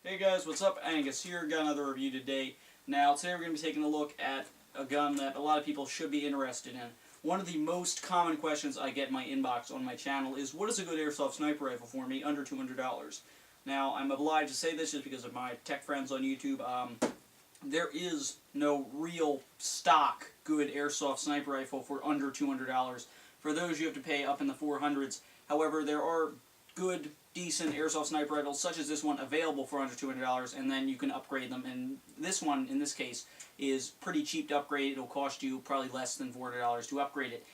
Hey guys, what's up? Angus here. Got another review today. Now, today we're going to be taking a look at a gun that a lot of people should be interested in. One of the most common questions I get in my inbox on my channel is, what is a good airsoft sniper rifle for me under $200? Now, I'm obliged to say this just because of my tech friends on YouTube. There is no real stock good airsoft sniper rifle for under $200. For those, you have to pay up in the 400s. However, there are good, decent airsoft sniper rifles, such as this one, available for under $200, and then you can upgrade them. And this one, in this case, is pretty cheap to upgrade. It'll cost you probably less than $400 to upgrade it.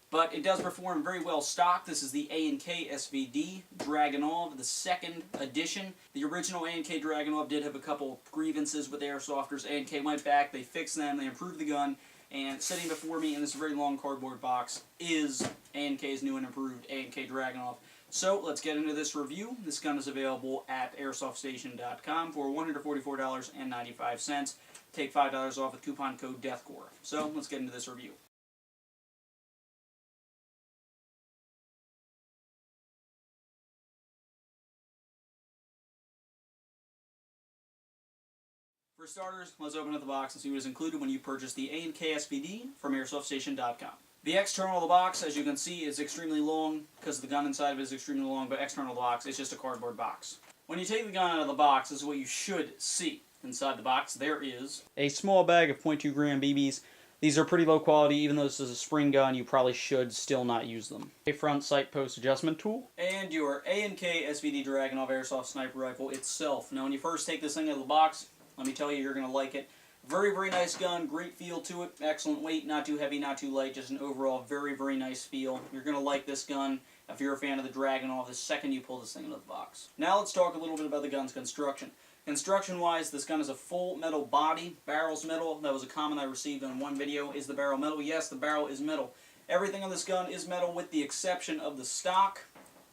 But it does perform very well stock. This is the A&K SVD Dragunov, the second edition. The original A&K Dragunov did have a couple grievances with airsofters. A&K went back, they fixed them, they improved the gun, and sitting before me in this very long cardboard box is A&K's new and improved A&K Dragunov. So let's get into this review. This gun is available at AirsoftStation.com for $144.95. Take $5 off with coupon code DEATHCORE. So let's get into this review. For starters, let's open up the box and see what is included when you purchase the A&K SVD from AirsoftStation.com. The external of the box, as you can see, is extremely long because the gun inside of it is extremely long, but external of the box is just a cardboard box. When you take the gun out of the box, this is what you should see. Inside the box, there is a small bag of 0.2 gram BBs. These are pretty low quality. Even though this is a spring gun, you probably should still not use them. A front sight post adjustment tool. And your A&K SVD Dragunov Airsoft Sniper Rifle itself. Now when you first take this thing out of the box, let me tell you, you're going to like it. Very, very nice gun, great feel to it, excellent weight, not too heavy, not too light, just an overall very, very nice feel. You're going to like this gun if you're a fan of the Dragunov the second you pull this thing out of the box. Now let's talk a little bit about the gun's construction. Construction-wise, this gun is a full metal body. Barrel's metal. That was a comment I received on one video. Is the barrel metal? Yes, the barrel is metal. Everything on this gun is metal with the exception of the stock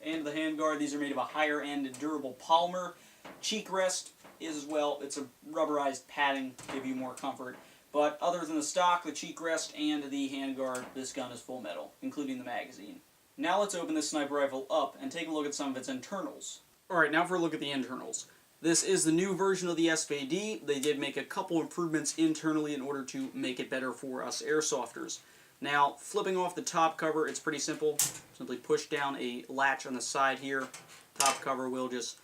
and the handguard. These are made of a higher-end durable polymer. Cheek rest is as well. It's a rubberized padding to give you more comfort. But other than the stock, the cheek rest, and the handguard, this gun is full metal, including the magazine. Now let's open this sniper rifle up and take a look at some of its internals. Alright, now for a look at the internals. This is the new version of the SVD. They did make a couple improvements internally in order to make it better for us airsofters. Now, flipping off the top cover, it's pretty simple. Simply push down a latch on the side here. Top cover will just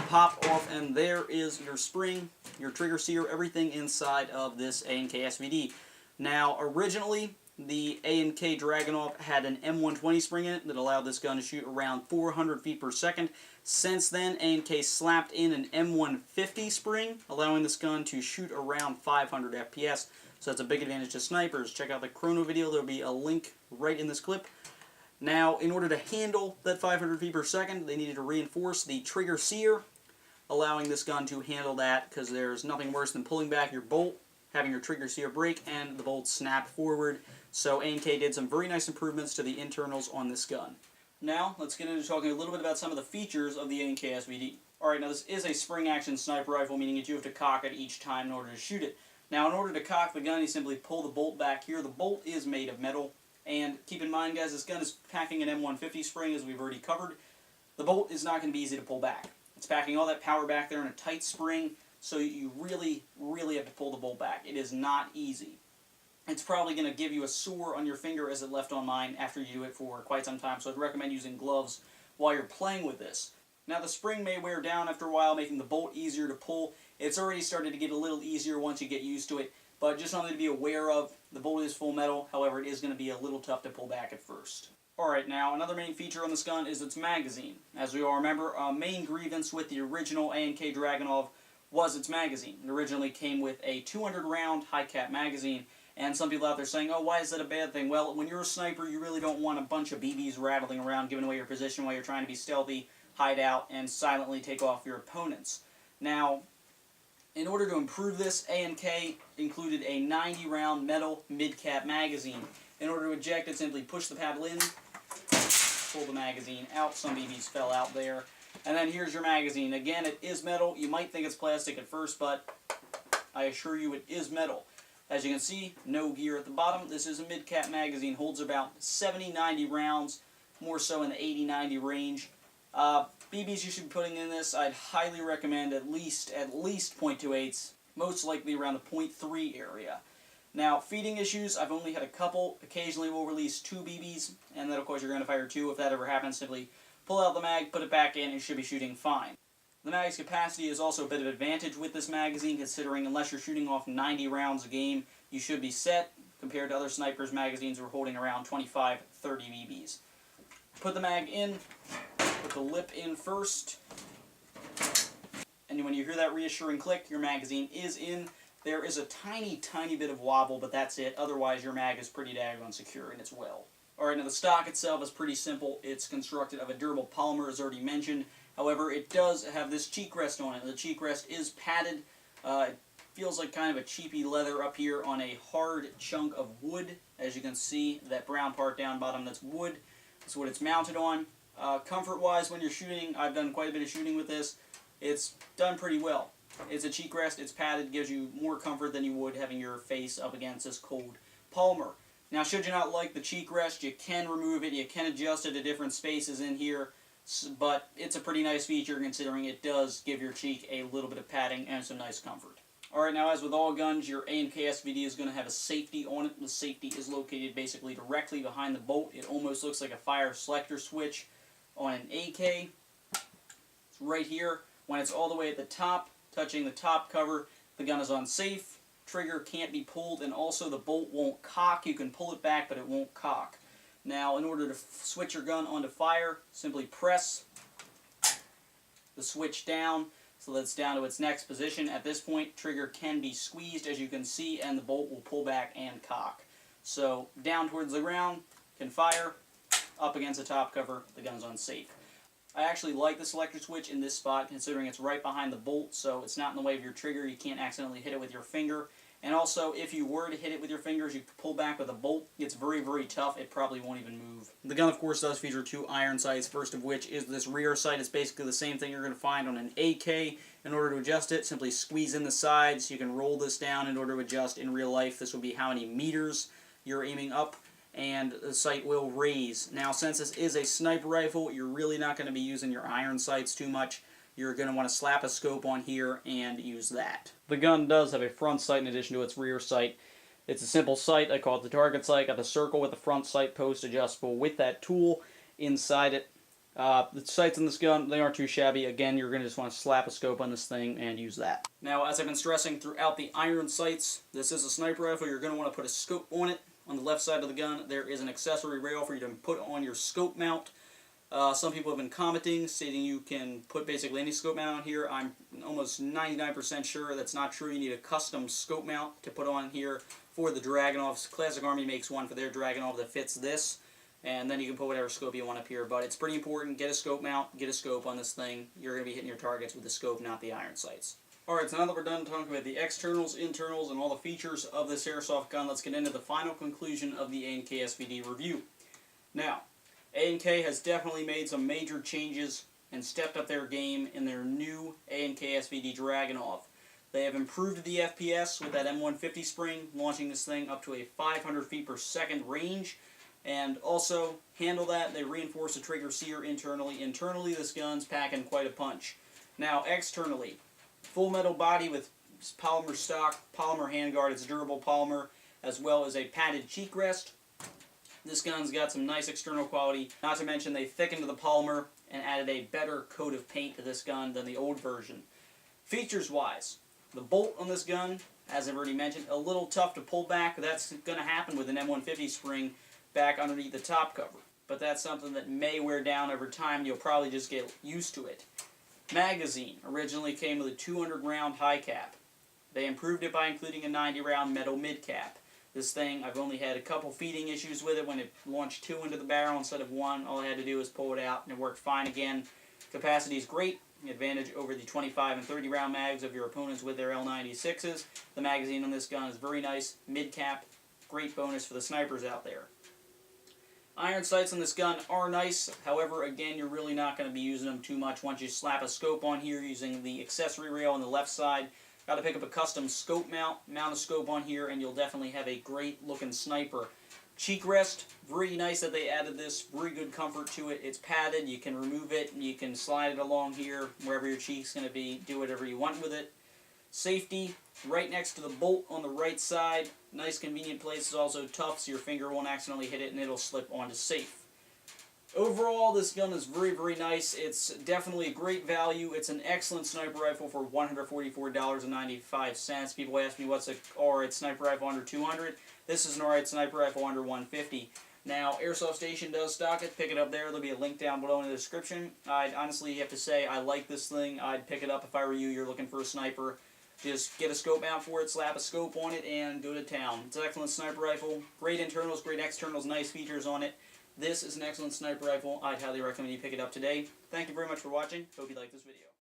pop off, and there is your spring, your trigger sear, everything inside of this A&K SVD. Now, originally, the A&K Dragunov had an M120 spring in it that allowed this gun to shoot around 400 feet per second. Since then, A&K slapped in an M150 spring, allowing this gun to shoot around 500 FPS. So that's a big advantage to snipers. Check out the chrono video. There will be a link right in this clip. Now, in order to handle that 500 feet per second, they needed to reinforce the trigger sear, allowing this gun to handle that, because there's nothing worse than pulling back your bolt, having your trigger sear break, and the bolt snap forward. So A&K did some very nice improvements to the internals on this gun. Now, let's get into talking a little bit about some of the features of the A&K SVD. Alright, now this is a spring-action sniper rifle, meaning that you have to cock it each time in order to shoot it. Now, in order to cock the gun, you simply pull the bolt back here. The bolt is made of metal. And keep in mind, guys, this gun is packing an M150 spring, as we've already covered. The bolt is not going to be easy to pull back. It's packing all that power back there in a tight spring, so you really, really have to pull the bolt back. It is not easy. It's probably going to give you a sore on your finger, as it left on mine, after you do it for quite some time, so I'd recommend using gloves while you're playing with this. Now, the spring may wear down after a while, making the bolt easier to pull. It's already started to get a little easier once you get used to it. But just something to be aware of, the bolt is full metal, however it is going to be a little tough to pull back at first. Alright, now another main feature on this gun is its magazine. As we all remember, a main grievance with the original A&K Dragunov was its magazine. It originally came with a 200 round high cap magazine, and some people out there saying, oh, why is that a bad thing? Well, when you're a sniper, you really don't want a bunch of BBs rattling around, giving away your position while you're trying to be stealthy, hide out, and silently take off your opponents. Now, in order to improve this, A&K included a 90 round metal MidCap magazine. In order to eject it, simply push the paddle in, pull the magazine out. Some BBs fell out there. And then here's your magazine. Again, it is metal. You might think it's plastic at first, but I assure you it is metal. As you can see, no gear at the bottom. This is a MidCap magazine. Holds about 70-90 rounds, more so in the 80-90 range. BBs you should be putting in this, I'd highly recommend at least .28s, most likely around the .3 area. Now, feeding issues, I've only had a couple. Occasionally we'll release 2 BBs, and then of course you're going to fire 2. If that ever happens, simply pull out the mag, put it back in, and you should be shooting fine. The mag's capacity is also a bit of advantage with this magazine, considering unless you're shooting off 90 rounds a game, you should be set, compared to other snipers' magazines who are holding around 25, 30 BBs. Put the mag in, put the lip in first, and when you hear that reassuring click, your magazine is in. There is a tiny bit of wobble, but that's it. Otherwise, your mag is pretty daggone secure, and it's well. Alright, now the stock itself is pretty simple. It's constructed of a durable polymer, as already mentioned. However, it does have this cheek rest on it. The cheek rest is padded. It feels like kind of a cheapy leather up here on a hard chunk of wood. As you can see, that brown part down bottom, that's wood. That's what it's mounted on. Comfort-wise, when you're shooting, I've done quite a bit of shooting with this. It's done pretty well. It's a cheek rest, it's padded, gives you more comfort than you would having your face up against this cold polymer. Now, should you not like the cheek rest, you can remove it, you can adjust it to different spaces in here, but it's a pretty nice feature considering it does give your cheek a little bit of padding and some nice comfort. Alright, now as with all guns, your A&K SVD is going to have a safety on it. The safety is located basically directly behind the bolt. It almost looks like a fire selector switch on an AK. It's right here. When it's all the way at the top, touching the top cover, the gun is unsafe. Trigger can't be pulled, and also the bolt won't cock. You can pull it back, but it won't cock. Now, in order to switch your gun onto fire, simply press the switch down so that it's down to its next position. At this point, trigger can be squeezed, as you can see, and the bolt will pull back and cock. So, down towards the ground, can fire, up against the top cover, the gun's unsafe. I actually like the selector switch in this spot, considering it's right behind the bolt, so it's not in the way of your trigger. You can't accidentally hit it with your finger. And also, if you were to hit it with your fingers, you pull back with a bolt. It's very tough. It probably won't even move. The gun, of course, does feature 2 iron sights, first of which is this rear sight. It's basically the same thing you're going to find on an AK. In order to adjust it, simply squeeze in the sides. You can roll this down in order to adjust in real life. This will be how many meters you're aiming up, and the sight will raise. Now, since this is a sniper rifle, you're really not going to be using your iron sights too much. You're going to want to slap a scope on here and use that. The gun does have a front sight in addition to its rear sight. It's a simple sight. I call it the target sight. Got the circle with the front sight post adjustable with that tool inside it. The sights in this gun, they aren't too shabby. Again, you're going to just want to slap a scope on this thing and use that. Now, as I've been stressing throughout the iron sights, this is a sniper rifle. You're going to want to put a scope on it. On the left side of the gun, there is an accessory rail for you to put on your scope mount. Some people have been commenting, stating you can put basically any scope mount on here. I'm almost 99% sure that's not true. You need a custom scope mount to put on here for the Dragunov. Classic Army makes one for their Dragunov that fits this, and then you can put whatever scope you want up here. But it's pretty important. Get a scope mount, get a scope on this thing. You're going to be hitting your targets with the scope, not the iron sights. Alright, so now that we're done talking about the externals, internals, and all the features of this airsoft gun, let's get into the final conclusion of the A&K SVD review. Now, A&K has definitely made some major changes and stepped up their game in their new A&K SVD Dragunov. They have improved the FPS with that M150 spring, launching this thing up to a 500 feet per second range. And also, handle that, they reinforced the trigger sear internally. Internally, this gun's packing quite a punch. Now, externally, full metal body with polymer stock, polymer handguard, it's durable polymer, as well as a padded cheek rest. This gun's got some nice external quality. Not to mention they thickened the polymer and added a better coat of paint to this gun than the old version. Features-wise, the bolt on this gun, as I've already mentioned, a little tough to pull back. That's going to happen with an M150 spring back underneath the top cover. But that's something that may wear down over time. You'll probably just get used to it. Magazine originally came with a 200 round high cap. They improved it by including a 90 round metal midcap. This thing, I've only had a couple feeding issues with it when it launched 2 into the barrel instead of 1. All I had to do was pull it out and it worked fine again. Capacity is great. Advantage over the 25 and 30 round mags of your opponents with their L96s. The magazine on this gun is very nice. Midcap, great bonus for the snipers out there. Iron sights on this gun are nice, however, again, you're really not going to be using them too much once you slap a scope on here using the accessory rail on the left side. Got to pick up a custom scope mount a scope on here, and you'll definitely have a great looking sniper. Cheek rest, very nice that they added this, very good comfort to it. It's padded, you can remove it, and you can slide it along here, wherever your cheek's going to be, do whatever you want with it. Safety, right next to the bolt on the right side. Nice convenient place. It's also tough so your finger won't accidentally hit it and it'll slip onto safe. Overall, this gun is very, very nice. It's definitely a great value. It's an excellent sniper rifle for $144.95. People ask me what's an alright sniper rifle under $200. This is an alright sniper rifle under $150. Now, Airsoft Station does stock it. Pick it up there. There'll be a link down below in the description. I'd honestly have to say I like this thing. I'd pick it up if I were you. You're looking for a sniper. Just get a scope mount for it, slap a scope on it, and go to town. It's an excellent sniper rifle. Great internals, great externals, nice features on it. This is an excellent sniper rifle. I'd highly recommend you pick it up today. Thank you very much for watching. Hope you liked this video.